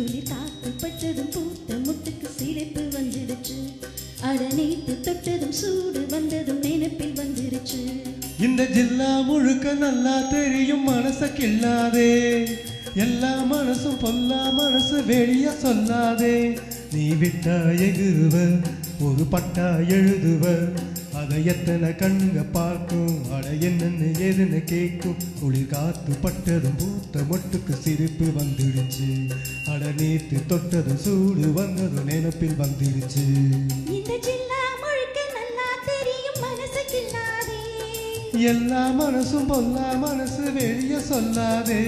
குளிர் காத்து பட்டதும் பூத்த முட்டுக்கு சிரிப்பு வந்துடுச்சு. அட நேத்து தொட்டதும் சூடு வந்ததும் நினைப்பில் வந்துடுச்சு. இந்த ஜில்லா முழுக்க நல்லா தெரியும் மனச கிள்ளாதே. எல்லா மனசும் பொல்லா மனசு வெளிய சொல்லாதே. நீ விட்டா எகுருவ ஒரு பட்டா எழுதுவ. அதை எத்தனை கண்ணுங்க பார்க்கும். அட என்னன்னு ஏதுன்னு கேட்கும். குளிர் காத்து பட்டதும் பூத்த மொட்டுக்கு சிரிப்பு வந்துடுச்சு. அட நேத்து தொட்டதும் சூடு வந்ததும் நினைப்பில் வந்துடுச்சு. இந்த ஜில்லா முழுக்க நல்லா தெரியும் மனசு கிள்ளாதே. எல்லா மனசும் பொல்லா மனசு வெளிய சொல்லாதே.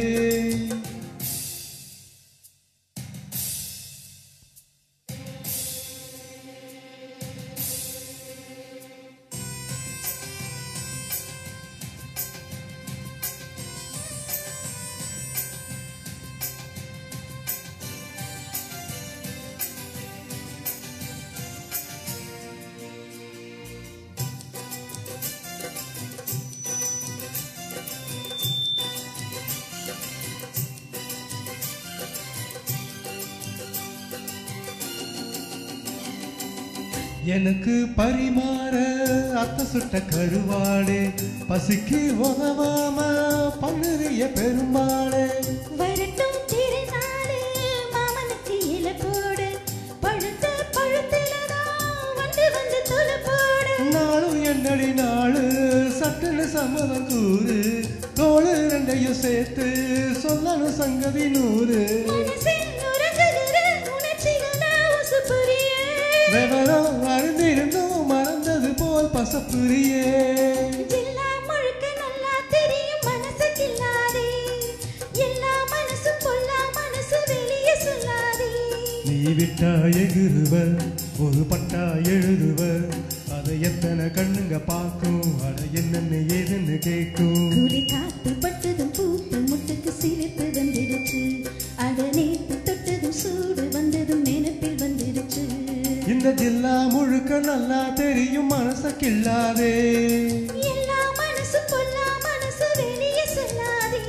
எனக்கு பரிமாற அத்த சுட்ட கருவாடே. பசிக்கு உதவாம பண்ணுறிய பெரும்பாடே. வரட்டும் திருநாடு மாமனுக்கு இலை போடு. பழுத்த பழுத்திலதான் வந்து வந்து துளை போடு. நாளும் என்னடி நாளு சட்டுன்னு சம்மதம் கூறு. தோளு ரெண்டையும் சேர்த்து சொல்லணும் சங்கதி 100. விவரம் அறிந்திருந்தும் மறந்தது போல் பசப்புரியே. ஜில்லா முழுக்க நல்லா தெரியும் மனசு கிள்ளாதே. எல்லா மனசும் பொல்லா மனசு வெளியே சொல்லாதே. நீ விட்டா எகுருவ ஒரு பட்டா எழுதுவ. அதை எத்தனை கண்ணுங்க பார்க்கும். அட என்னன்னு ஏதுன்னு கேட்கும். குளிர் காத்து பட்டதும் பூத்த முட்டுக்கு சிரிப்பு வந்துடுச்சு. அட நேத்து தொட்டதும் சூடு வந்ததும் நினைப்பில் வந்துடுச்சு. இந்த ஜில்லா முழுக்க நல்லா தெரியும் மனச கிள்ளாதே. எல்லா மனசும் பொல்லா மனசு வெளியே சொல்லாதே.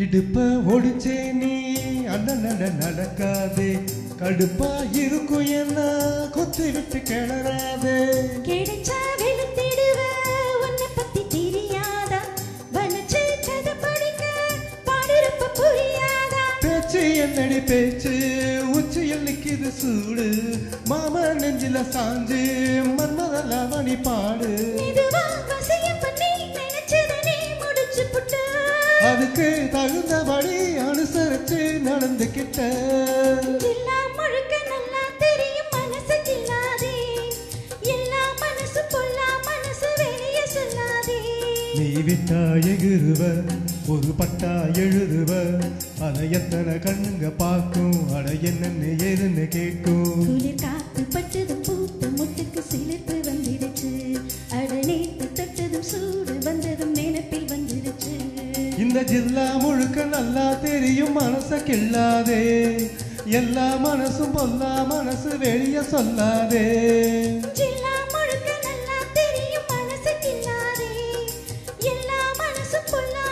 இடுப்ப ஒடிச்சே நீ அண்ணன் நடக்காதே. கடுப்பா இருக்கும் என்ன கொத்தி விட்டு கிளறாதே. கிடைச்சா வெளுத்திடுவ உன்னை பத்தி தெரியாதா. வனச்சு கதை படிக்க பாடிருப்ப புரியாதா. பேச்சு என்னடி பேச்சு உச்சியில் நிக்குது சூடு. மாமா நெஞ்சில சாஞ்சு மன்மதெல்லாம் மணி பாடு. இதுவா வசியம் பண்ணி நினைச்சதனே முடிச்சு புட்ட. அதுக்கு தகுந்தபடி அனுசரிச்சு நடந்துகிட்ட. ஜில்லா முழுக்க நல்லா தெரியும் மனசு கிள்ளாதே. எல்லா மனசு பொல்லா மனசு வெளியே சொல்லாதே. நீ விட்டா எகுருவ ஒரு பட்டா எழுதுவ. அதை எத்தனை கண்ணுங்க பார்க்கும். அட என்னன்னு ஏதுன்னு கேட்கும். குளிர் காத்து பட்டதும் பூத்த முட்டுக்கு சிலிர்ப்பு வந்துடுச்சு. அட நேத்து தொட்டதும் சூடு வந்ததும் நினைப்பில் வந்துடுச்சு. இந்த ஜில்லா முழுக்க நல்லா தெரியும் மனச கிள்ளாதே. எல்லா மனசும் பொல்லா மனசு வெளிய சொல்லாதே. ஜில்லா முழுக்க நல்லா தெரியும் மனசு கிள்ளாதே. எல்லா மனசும் பொல்லா